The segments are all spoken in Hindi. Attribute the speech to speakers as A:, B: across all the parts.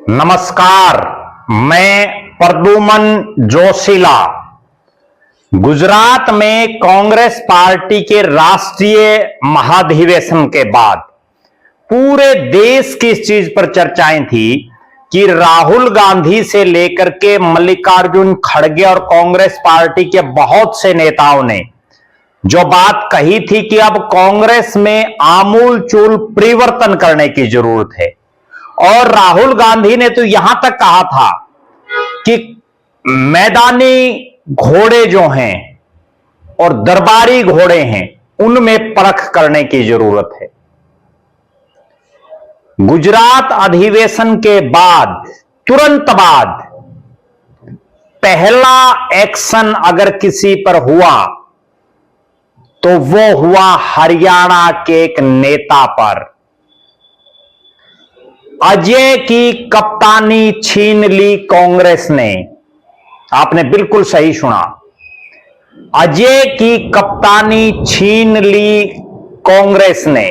A: नमस्कार, मैं प्रद्युमन जोशीला। गुजरात में कांग्रेस पार्टी के राष्ट्रीय महाधिवेशन के बाद पूरे देश की इस चीज पर चर्चाएं थी कि राहुल गांधी से लेकर के मल्लिकार्जुन खड़गे और कांग्रेस पार्टी के बहुत से नेताओं ने जो बात कही थी कि अब कांग्रेस में आमूल चूल परिवर्तन करने की जरूरत है। और राहुल गांधी ने तो यहां तक कहा था कि मैदानी घोड़े जो हैं और दरबारी घोड़े हैं उनमें परख करने की जरूरत है। गुजरात अधिवेशन के बाद तुरंत बाद पहला एक्शन अगर किसी पर हुआ तो वो हुआ हरियाणा के एक नेता पर। अजय की कप्तानी छीन ली कांग्रेस ने। आपने बिल्कुल सही सुना, अजय की कप्तानी छीन ली कांग्रेस ने।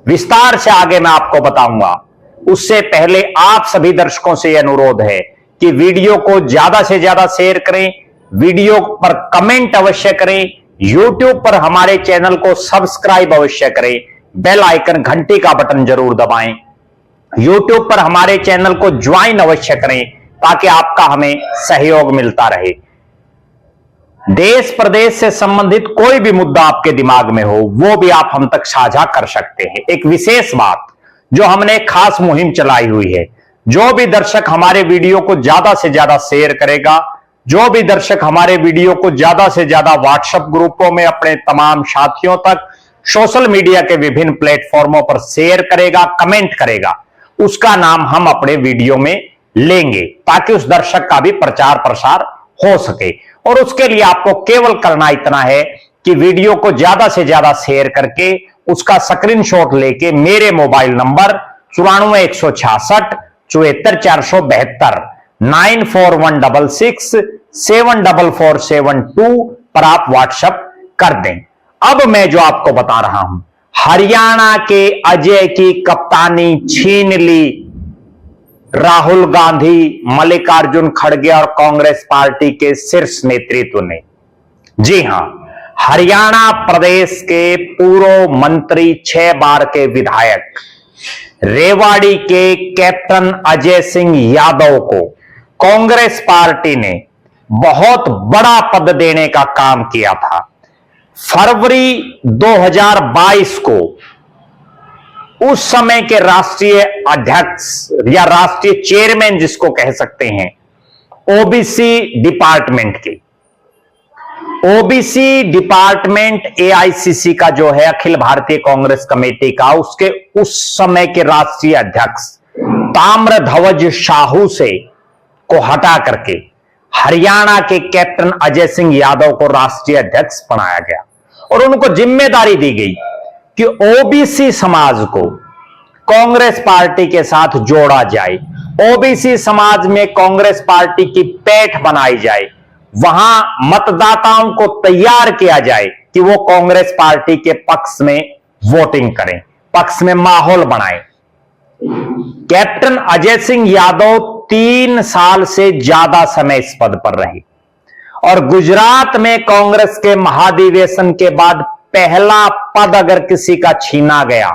A: विस्तार से आगे मैं आपको बताऊंगा। उससे पहले आप सभी दर्शकों से यह अनुरोध है कि वीडियो को ज्यादा से ज्यादा शेयर करें, वीडियो पर कमेंट अवश्य करें, YouTube पर हमारे चैनल को सब्सक्राइब अवश्य करें, बेल आइकन घंटी का बटन जरूर दबाएं, YouTube पर हमारे चैनल को ज्वाइन अवश्य करें ताकि आपका हमें सहयोग मिलता रहे। देश प्रदेश से संबंधित कोई भी मुद्दा आपके दिमाग में हो वो भी आप हम तक साझा कर सकते हैं। एक विशेष बात जो हमने खास मुहिम चलाई हुई है, जो भी दर्शक हमारे वीडियो को ज्यादा से ज्यादा शेयर करेगा, जो भी दर्शक हमारे वीडियो को ज्यादा से ज्यादा व्हाट्सएप ग्रुपों में अपने तमाम साथियों तक, सोशल मीडिया के विभिन्न प्लेटफॉर्मों पर शेयर करेगा, कमेंट करेगा, उसका नाम हम अपने वीडियो में लेंगे ताकि उस दर्शक का भी प्रचार प्रसार हो सके। और उसके लिए आपको केवल करना इतना है कि वीडियो को ज्यादा से ज्यादा शेयर करके उसका स्क्रीनशॉट लेके मेरे मोबाइल नंबर 94 166 74 472 94166 74472 पर आप व्हाट्सएप कर दें। अब मैं जो आपको बता रहा हूं, हरियाणा के अजय की कप्तानी छीन ली राहुल गांधी, मल्लिकार्जुन खड़गे और कांग्रेस पार्टी के शीर्ष नेतृत्व ने। जी हां, हरियाणा प्रदेश के पूर्व मंत्री, 6 बार के विधायक रेवाड़ी के कैप्टन अजय सिंह यादव को कांग्रेस पार्टी ने बहुत बड़ा पद देने का काम किया था। फरवरी 2022 को उस समय के राष्ट्रीय अध्यक्ष या राष्ट्रीय चेयरमैन जिसको कह सकते हैं, ओबीसी डिपार्टमेंट के, ओबीसी डिपार्टमेंट एआईसीसी का जो है अखिल भारतीय कांग्रेस कमेटी का, उसके उस समय के राष्ट्रीय अध्यक्ष ताम्रध्वज साहू से को हटा करके हरियाणा के कैप्टन अजय सिंह यादव को राष्ट्रीय अध्यक्ष बनाया गया और उनको जिम्मेदारी दी गई कि ओबीसी समाज को कांग्रेस पार्टी के साथ जोड़ा जाए, ओबीसी समाज में कांग्रेस पार्टी की पैठ बनाई जाए, वहां मतदाताओं को तैयार किया जाए कि वो कांग्रेस पार्टी के पक्ष में वोटिंग करें, पक्ष में माहौल बनाएं। कैप्टन अजय सिंह यादव 3 साल से ज्यादा समय इस पद पर रहे और गुजरात में कांग्रेस के महाधिवेशन के बाद पहला पद अगर किसी का छीना गया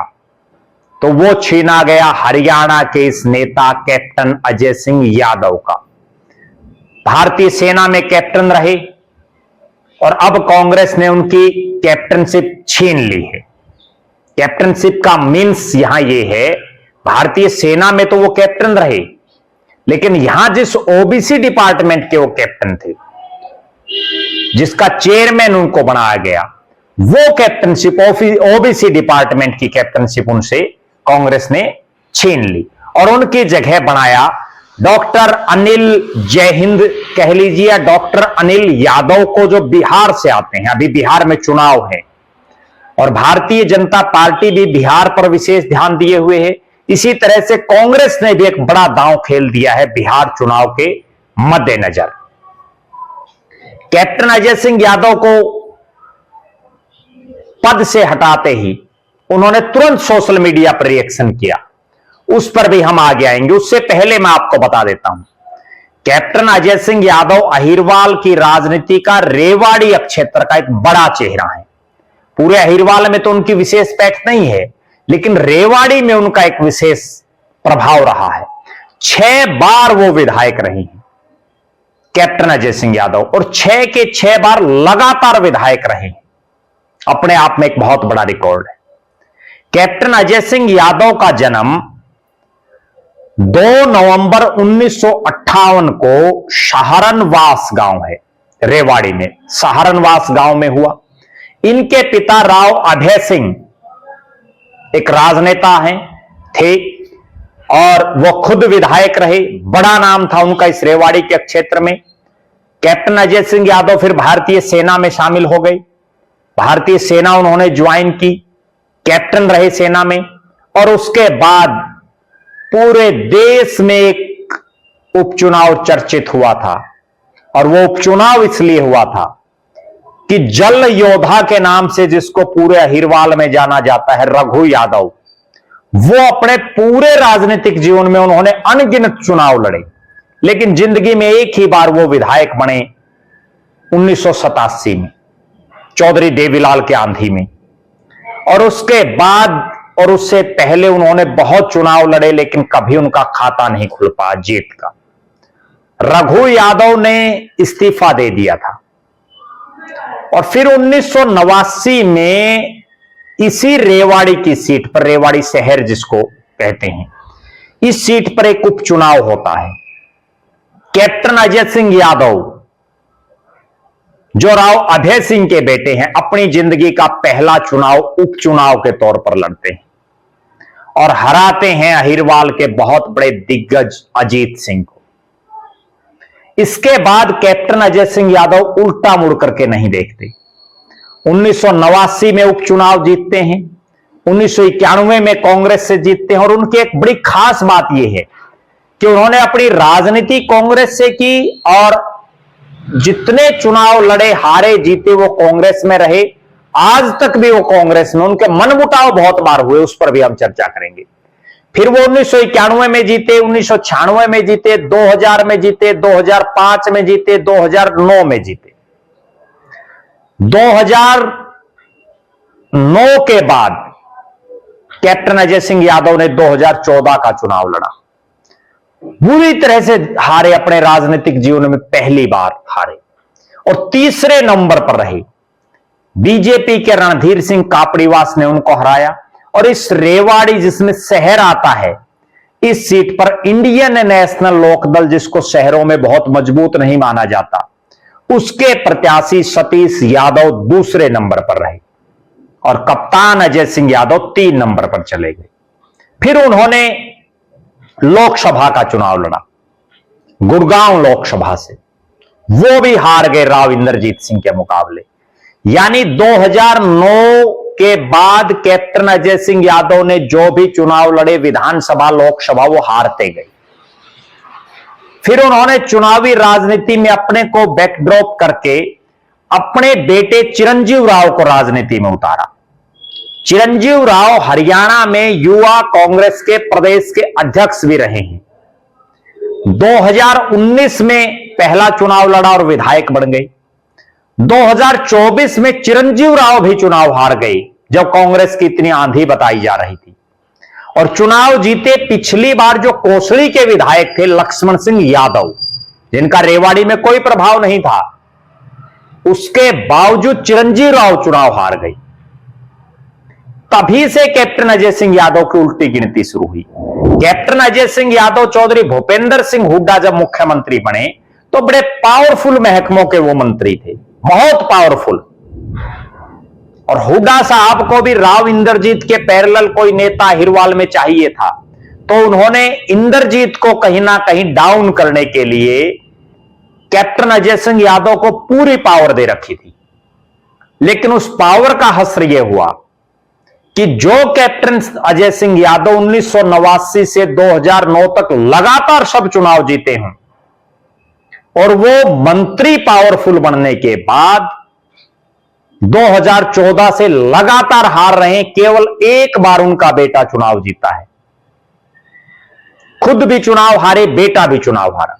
A: तो वो छीना गया हरियाणा के इस नेता कैप्टन अजय सिंह यादव का। भारतीय सेना में कैप्टन रहे और अब कांग्रेस ने उनकी कैप्टनशिप छीन ली है। कैप्टनशिप का मीन्स यहां ये है, भारतीय सेना में तो वो कैप्टन रहे, लेकिन यहां जिस ओबीसी डिपार्टमेंट के वो कैप्टन थे, जिसका चेयरमैन उनको बनाया गया, वो कैप्टनशिप, ओबीसी डिपार्टमेंट की कैप्टनशिप उनसे कांग्रेस ने छीन ली और उनकी जगह बनाया डॉक्टर अनिल, जय हिंद कह लीजिए, डॉक्टर अनिल यादव को, जो बिहार से आते हैं। अभी बिहार में चुनाव है और भारतीय जनता पार्टी भी बिहार पर विशेष ध्यान दिए हुए है। इसी तरह से कांग्रेस ने भी एक बड़ा दांव खेल दिया है बिहार चुनाव के मद्देनजर। कैप्टन अजय सिंह यादव को पद से हटाते ही उन्होंने तुरंत सोशल मीडिया पर रिएक्शन किया उस पर भी हम आगे आएंगे। उससे पहले मैं आपको बता देता हूं, कैप्टन अजय सिंह यादव अहिरवाल की राजनीति का रेवाड़ी क्षेत्र का एक बड़ा चेहरा है। पूरे अहिरवाल में तो उनकी विशेष पैठ नहीं है, लेकिन रेवाड़ी में उनका एक विशेष प्रभाव रहा है। 6 बार वो विधायक रही हैं कैप्टन अजय सिंह यादव, और 6 के 6 बार लगातार विधायक रहे। अपने आप में एक बहुत बड़ा रिकॉर्ड है। कैप्टन अजय सिंह यादव का जन्म 2 नवंबर 1958 को सहारनवास गांव है, रेवाड़ी में सहारनवास गांव में हुआ। इनके पिता राव अभय सिंह एक राजनेता थे और वो खुद विधायक रहे। बड़ा नाम था उनका इस रेवाड़ी के क्षेत्र में। कैप्टन अजय सिंह यादव फिर भारतीय सेना में शामिल हो गए। भारतीय सेना उन्होंने ज्वाइन की, कैप्टन रहे सेना में, और उसके बाद पूरे देश में एक उपचुनाव चर्चित हुआ था। और वो उपचुनाव इसलिए हुआ था कि जल योद्धा के नाम से जिसको पूरे अहिरवाल में जाना जाता है, रघु यादव, वो अपने पूरे राजनीतिक जीवन में उन्होंने अनगिनत चुनाव लड़े, लेकिन जिंदगी में एक ही बार वो विधायक बने 1987 में चौधरी देवीलाल के आंधी में। और उसके बाद और उससे पहले उन्होंने बहुत चुनाव लड़े, लेकिन कभी उनका खाता नहीं खुल पाया जीत का। रघु यादव ने इस्तीफा दे दिया था और फिर 1989 में इसी रेवाड़ी की सीट पर, रेवाड़ी शहर जिसको कहते हैं, इस सीट पर एक उपचुनाव होता है। कैप्टन अजय सिंह यादव जो राव अभय सिंह के बेटे हैं, अपनी जिंदगी का पहला चुनाव उपचुनाव के तौर पर लड़ते हैं और हराते हैं अहिरवाल के बहुत बड़े दिग्गज अजीत सिंह को। इसके बाद कैप्टन अजय सिंह यादव उल्टा मुड़ करके नहीं देखते। 1989 में उपचुनाव जीतते हैं, 1991 में कांग्रेस से जीतते हैं। और उनकी एक बड़ी खास बात यह है कि उन्होंने अपनी राजनीति कांग्रेस से की और जितने चुनाव लड़े, हारे, जीते, वो कांग्रेस में रहे। आज तक भी वो कांग्रेस में, उनके मनमुटाव बहुत बार हुए, उस पर भी हम चर्चा करेंगे। फिर वो 1991 में जीते, 1996 में जीते, 2000 में जीते, 2005 में जीते, 2009 में जीते। 2009 के बाद कैप्टन अजय सिंह यादव ने 2014 का चुनाव लड़ा, बुरी तरह से हारे, अपने राजनीतिक जीवन में पहली बार हारे और तीसरे नंबर पर रहे। बीजेपी के रणधीर सिंह कापड़ीवास ने उनको हराया और इस रेवाड़ी जिसमें शहर आता है, इस सीट पर इंडियन नेशनल लोकदल, जिसको शहरों में बहुत मजबूत नहीं माना जाता, उसके प्रत्याशी सतीश यादव दूसरे नंबर पर रहे और कप्तान अजय सिंह यादव 3 नंबर पर चले गए। फिर उन्होंने लोकसभा का चुनाव लड़ा, गुड़गांव लोकसभा से, वो भी हार गए राव इंद्रजीत सिंह के मुकाबले। यानी 2009 के बाद कैप्टन अजय सिंह यादव ने जो भी चुनाव लड़े, विधानसभा, लोकसभा, वो हारते गए। फिर उन्होंने चुनावी राजनीति में अपने को बैकड्रॉप करके अपने बेटे चिरंजीव राव को राजनीति में उतारा। चिरंजीव राव हरियाणा में युवा कांग्रेस के प्रदेश के अध्यक्ष भी रहे हैं। 2019 में पहला चुनाव लड़ा और विधायक बन गए। 2024 में चिरंजीव राव भी चुनाव हार गए, जब कांग्रेस की इतनी आंधी बताई जा रही थी, और चुनाव जीते पिछली बार जो कोसली के विधायक थे लक्ष्मण सिंह यादव, जिनका रेवाड़ी में कोई प्रभाव नहीं था, उसके बावजूद चिरंजीव राव चुनाव हार गए। तभी से कैप्टन अजय सिंह यादव की उल्टी गिनती शुरू हुई। कैप्टन अजय सिंह यादव चौधरी भूपेंद्र सिंह हुड्डा जब मुख्यमंत्री बने तो बड़े पावरफुल महकमों के वो मंत्री थे, बहुत पावरफुल। और हुड्डा साहब को भी राव इंद्रजीत के पैरेलल कोई नेता हिरवाल में चाहिए था, तो उन्होंने इंद्रजीत को कहीं ना कहीं डाउन करने के लिए कैप्टन अजय सिंह यादव को पूरी पावर दे रखी थी। लेकिन उस पावर का हश्र यह हुआ कि जो कैप्टन अजय सिंह यादव 1989 से 2009 तक लगातार सब चुनाव जीते हैं और वो मंत्री पावरफुल बनने के बाद 2014 से लगातार हार रहे हैं, केवल एक बार उनका बेटा चुनाव जीता है। खुद भी चुनाव हारे, बेटा भी चुनाव हारा।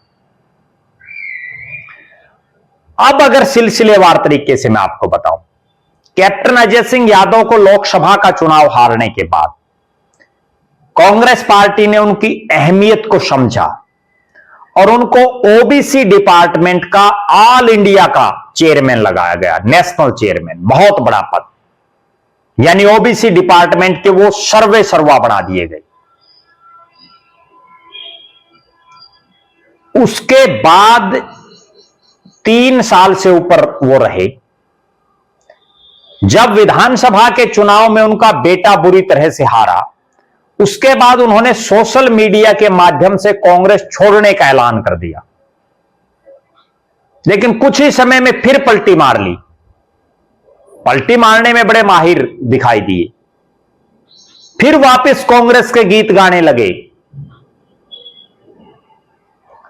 A: अब अगर सिलसिलेवार तरीके से मैं आपको बताऊं, कैप्टन अजय सिंह यादव को लोकसभा का चुनाव हारने के बाद कांग्रेस पार्टी ने उनकी अहमियत को समझा और उनको ओबीसी डिपार्टमेंट का ऑल इंडिया का चेयरमैन लगाया गया, नेशनल चेयरमैन, बहुत बड़ा पद, यानी ओबीसी डिपार्टमेंट के वो सर्वे सर्वा बना दिए गए। उसके बाद 3 साल से ऊपर वो रहे। जब विधानसभा के चुनाव में उनका बेटा बुरी तरह से हारा, उसके बाद उन्होंने सोशल मीडिया के माध्यम से कांग्रेस छोड़ने का ऐलान कर दिया, लेकिन कुछ ही समय में फिर पलटी मार ली। पलटी मारने में बड़े माहिर दिखाई दिए, फिर वापस कांग्रेस के गीत गाने लगे।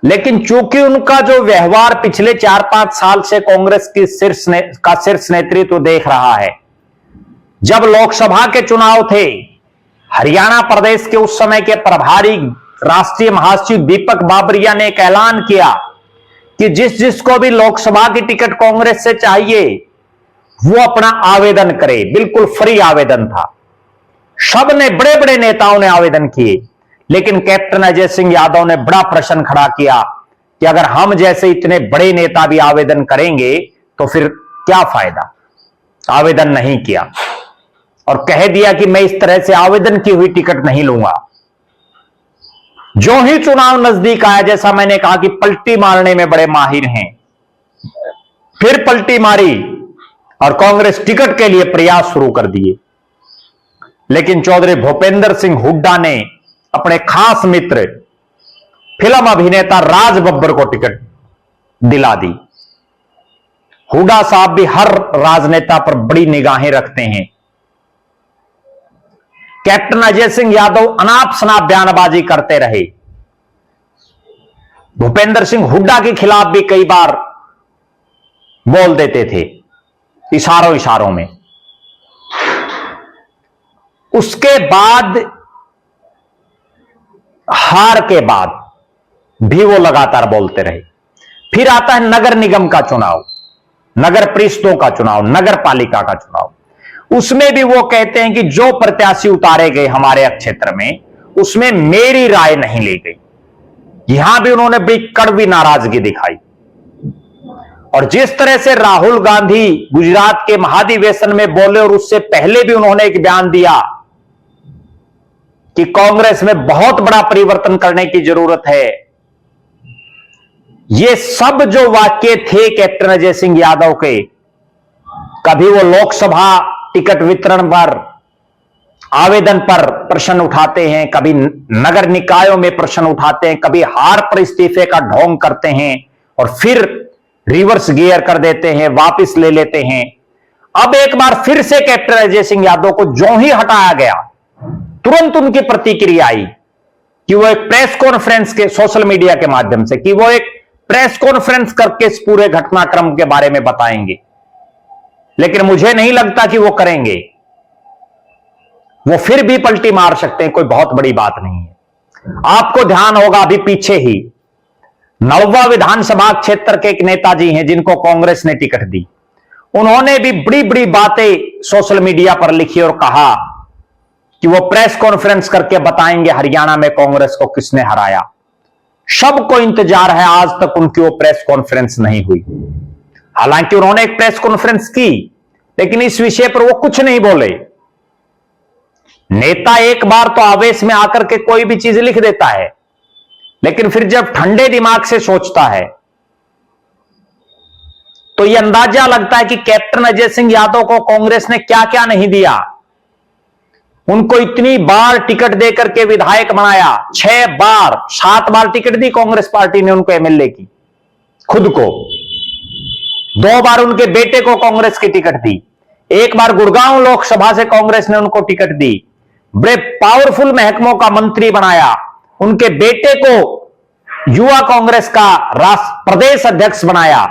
A: लेकिन चूंकि उनका जो व्यवहार पिछले 4-5 साल से कांग्रेस की शीर्ष नेतृत्व देख रहा है, जब लोकसभा के चुनाव थे, हरियाणा प्रदेश के उस समय के प्रभारी राष्ट्रीय महासचिव दीपक बाबरिया ने एक ऐलान किया कि जिसको भी लोकसभा की टिकट कांग्रेस से चाहिए वो अपना आवेदन करे। बिल्कुल फ्री आवेदन था, सब ने, बड़े बड़े नेताओं ने आवेदन किए, लेकिन कैप्टन अजय सिंह यादव ने बड़ा प्रश्न खड़ा किया कि अगर हम जैसे इतने बड़े नेता भी आवेदन करेंगे तो फिर क्या फायदा। आवेदन नहीं किया और कह दिया कि मैं इस तरह से आवेदन की हुई टिकट नहीं लूंगा। जो ही चुनाव नजदीक आया, जैसा मैंने कहा कि पलटी मारने में बड़े माहिर हैं, फिर पलटी मारी और कांग्रेस टिकट के लिए प्रयास शुरू कर दिए। लेकिन चौधरी भूपेंद्र सिंह हुड्डा ने अपने खास मित्र फिल्म अभिनेता राज बब्बर को टिकट दिला दी। हुड्डा साहब भी हर राजनेता पर बड़ी निगाहें रखते हैं। कैप्टन अजय सिंह यादव अनाप शनाप बयानबाजी करते रहे। भूपेंद्र सिंह हुड्डा के खिलाफ भी कई बार बोल देते थे, इशारों इशारों में। उसके बाद, हार के बाद भी वो लगातार बोलते रहे। फिर आता है नगर निगम का चुनाव, नगर परिषदों का चुनाव, नगर पालिका का चुनाव। उसमें भी वो कहते हैं कि जो प्रत्याशी उतारे गए हमारे क्षेत्र में, उसमें मेरी राय नहीं ली गई। यहां भी उन्होंने बड़ी कड़वी नाराजगी दिखाई। और जिस तरह से राहुल गांधी गुजरात के महाधिवेशन में बोले और उससे पहले भी उन्होंने एक बयान दिया कि कांग्रेस में बहुत बड़ा परिवर्तन करने की जरूरत है, ये सब जो वाक्य थे कैप्टन अजय सिंह यादव के, कभी वो लोकसभा टिकट वितरण पर, आवेदन पर प्रश्न उठाते हैं, कभी नगर निकायों में प्रश्न उठाते हैं, कभी हार पर इस्तीफे का ढोंग करते हैं और फिर रिवर्स गियर कर देते हैं, वापस ले लेते हैं। अब एक बार फिर से कैप्टन अजय सिंह यादव को जो ही हटाया गया, तुरंत उनकी प्रतिक्रिया आई कि वो एक प्रेस कॉन्फ्रेंस के सोशल मीडिया के माध्यम से, कि वो एक प्रेस कॉन्फ्रेंस करके इस पूरे घटनाक्रम के बारे में बताएंगे। लेकिन मुझे नहीं लगता कि वो करेंगे। वो फिर भी पलटी मार सकते हैं, कोई बहुत बड़ी बात नहीं है। आपको ध्यान होगा, अभी पीछे ही नौवा विधानसभा क्षेत्र के एक नेताजी हैं जिनको कांग्रेस ने टिकट दी। उन्होंने भी बड़ी बड़ी बातें सोशल मीडिया पर लिखी और कहा कि वो प्रेस कॉन्फ्रेंस करके बताएंगे हरियाणा में कांग्रेस को किसने हराया। सबको इंतजार है, आज तक उनकी वो प्रेस कॉन्फ्रेंस नहीं हुई। हालांकि उन्होंने एक प्रेस कॉन्फ्रेंस की, लेकिन इस विषय पर वो कुछ नहीं बोले। नेता एक बार तो आवेश में आकर के कोई भी चीज लिख देता है, लेकिन फिर जब ठंडे दिमाग से सोचता है तो यह अंदाजा लगता है कि कैप्टन अजय सिंह यादव को कांग्रेस ने क्या क्या नहीं दिया। उनको इतनी बार टिकट देकर के विधायक बनाया, 6 बार 7 बार टिकट दी कांग्रेस पार्टी ने उनको एमएलए की, खुद को 2 बार उनके बेटे को कांग्रेस की टिकट दी, 1 बार गुड़गांव लोकसभा से कांग्रेस ने उनको टिकट दी, बड़े पावरफुल महकमों का मंत्री बनाया, उनके बेटे को युवा कांग्रेस का प्रदेश अध्यक्ष बनाया,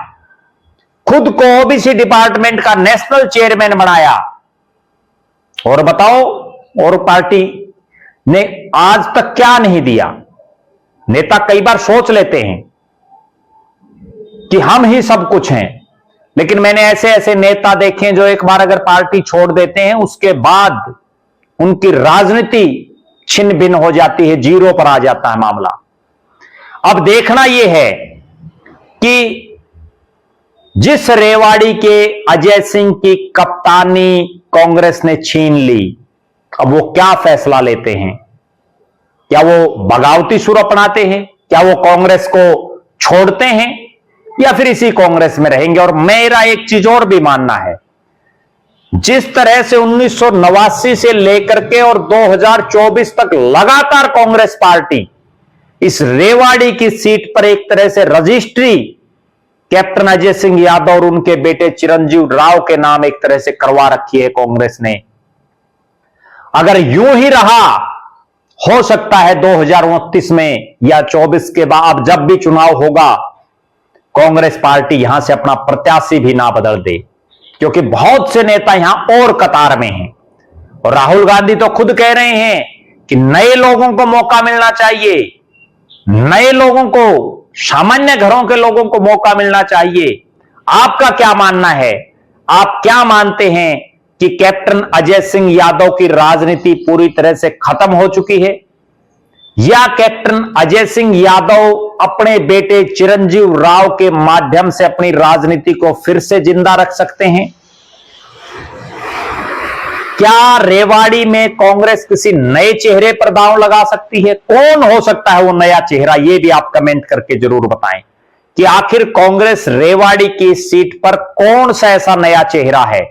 A: खुद को ओबीसी डिपार्टमेंट का नेशनल चेयरमैन बनाया। और बताओ, और पार्टी ने आज तक क्या नहीं दिया। नेता कई बार सोच लेते हैं कि हम ही सब कुछ हैं, लेकिन मैंने ऐसे ऐसे नेता देखे जो एक बार अगर पार्टी छोड़ देते हैं उसके बाद उनकी राजनीति छिन्न भिन्न हो जाती है, जीरो पर आ जाता है मामला। अब देखना यह है कि जिस रेवाड़ी के अजय सिंह की कप्तानी कांग्रेस ने छीन ली, अब वो क्या फैसला लेते हैं। क्या वो बगावती सुर अपनाते हैं, क्या वो कांग्रेस को छोड़ते हैं, या फिर इसी कांग्रेस में रहेंगे। और मेरा एक चीज और भी मानना है, जिस तरह से 1989 से लेकर के और 2024 तक लगातार कांग्रेस पार्टी इस रेवाड़ी की सीट पर एक तरह से रजिस्ट्री कैप्टन अजय सिंह यादव और उनके बेटे चिरंजीव राव के नाम एक तरह से करवा रखी है कांग्रेस ने, अगर यूं ही रहा, हो सकता है 2029 में या 24 के बाद जब भी चुनाव होगा कांग्रेस पार्टी यहां से अपना प्रत्याशी भी ना बदल दे, क्योंकि बहुत से नेता यहां और कतार में हैं। और राहुल गांधी तो खुद कह रहे हैं कि नए लोगों को मौका मिलना चाहिए, नए लोगों को, सामान्य घरों के लोगों को मौका मिलना चाहिए। आपका क्या मानना है? आप क्या मानते हैं कि कैप्टन अजय सिंह यादव की राजनीति पूरी तरह से खत्म हो चुकी है, या कैप्टन अजय सिंह यादव अपने बेटे चिरंजीव राव के माध्यम से अपनी राजनीति को फिर से जिंदा रख सकते हैं? क्या रेवाड़ी में कांग्रेस किसी नए चेहरे पर दांव लगा सकती है? कौन हो सकता है वो नया चेहरा? ये भी आप कमेंट करके जरूर बताएं कि आखिर कांग्रेस रेवाड़ी की सीट पर कौन सा ऐसा नया चेहरा है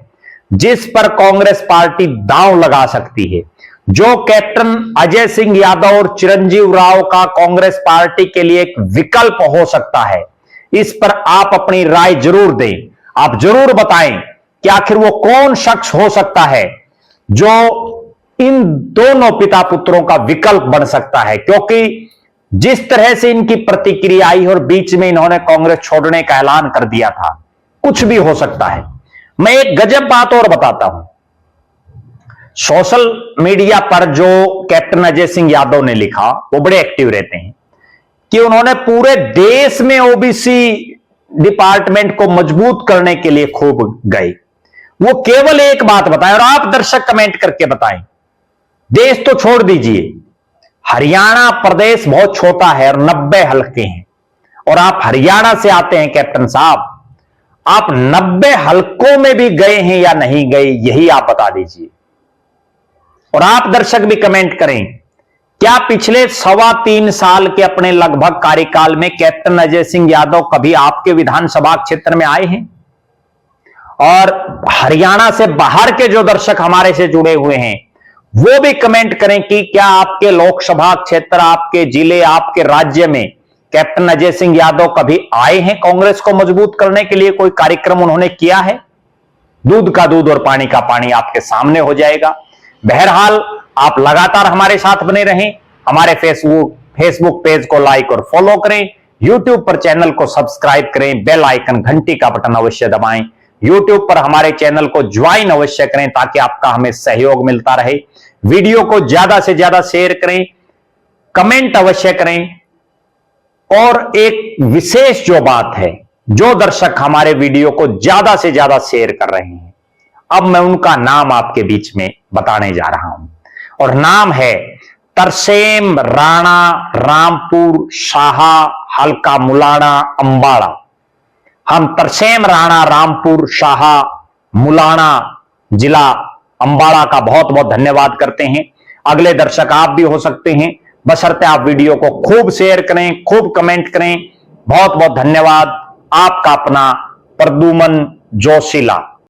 A: जिस पर कांग्रेस पार्टी दांव लगा सकती है, जो कैप्टन अजय सिंह यादव और चिरंजीव राव का कांग्रेस पार्टी के लिए एक विकल्प हो सकता है। इस पर आप अपनी राय जरूर दें, आप जरूर बताएं कि आखिर वो कौन शख्स हो सकता है जो इन दोनों पिता पुत्रों का विकल्प बन सकता है। क्योंकि जिस तरह से इनकी प्रतिक्रिया आई और बीच में इन्होंने कांग्रेस छोड़ने का ऐलान कर दिया था, कुछ भी हो सकता है। मैं एक गजब बात और बताता हूं, सोशल मीडिया पर जो कैप्टन अजय सिंह यादव ने लिखा, वो बड़े एक्टिव रहते हैं, कि उन्होंने पूरे देश में ओबीसी डिपार्टमेंट को मजबूत करने के लिए खूब गए। वो केवल एक बात बताएं, और आप दर्शक कमेंट करके बताएं, देश तो छोड़ दीजिए, हरियाणा प्रदेश बहुत छोटा है और 90 हल्के हैं, और आप हरियाणा से आते हैं कैप्टन साहब, आप 90 हल्कों में भी गए हैं या नहीं गए, यही आप बता दीजिए। और आप दर्शक भी कमेंट करें, क्या पिछले 3.25 साल के अपने लगभग कार्यकाल में कैप्टन अजय सिंह यादव कभी आपके विधानसभा क्षेत्र में आए हैं? और हरियाणा से बाहर के जो दर्शक हमारे से जुड़े हुए हैं वो भी कमेंट करें कि क्या आपके लोकसभा क्षेत्र, आपके जिले, आपके राज्य में कैप्टन अजय सिंह यादव कभी आए हैं कांग्रेस को मजबूत करने के लिए? कोई कार्यक्रम उन्होंने किया है? दूध का दूध और पानी का पानी आपके सामने हो जाएगा। बहरहाल आप लगातार हमारे साथ बने रहें, हमारे फेसबुक पेज को लाइक और फॉलो करें, यूट्यूब पर चैनल को सब्सक्राइब करें, बेल आइकन घंटी का बटन अवश्य दबाएं, यूट्यूब पर हमारे चैनल को ज्वाइन अवश्य करें ताकि आपका हमें सहयोग मिलता रहे। वीडियो को ज्यादा से ज्यादा शेयर करें, कमेंट अवश्य करें। और एक विशेष जो बात है, जो दर्शक हमारे वीडियो को ज्यादा से ज्यादा शेयर कर रहे हैं, अब मैं उनका नाम आपके बीच में बताने जा रहा हूं, और नाम है तरसेम राणा, रामपुर शाहा, हल्का मुलाना, अंबाड़ा। हम तरसेम राणा, रामपुर शाहा, मुलाना, जिला अंबाड़ा का बहुत बहुत धन्यवाद करते हैं। अगले दर्शक आप भी हो सकते हैं, बशर्ते आप वीडियो को खूब शेयर करें, खूब कमेंट करें। बहुत बहुत धन्यवाद। आपका अपना प्रद्युमन जोशीला।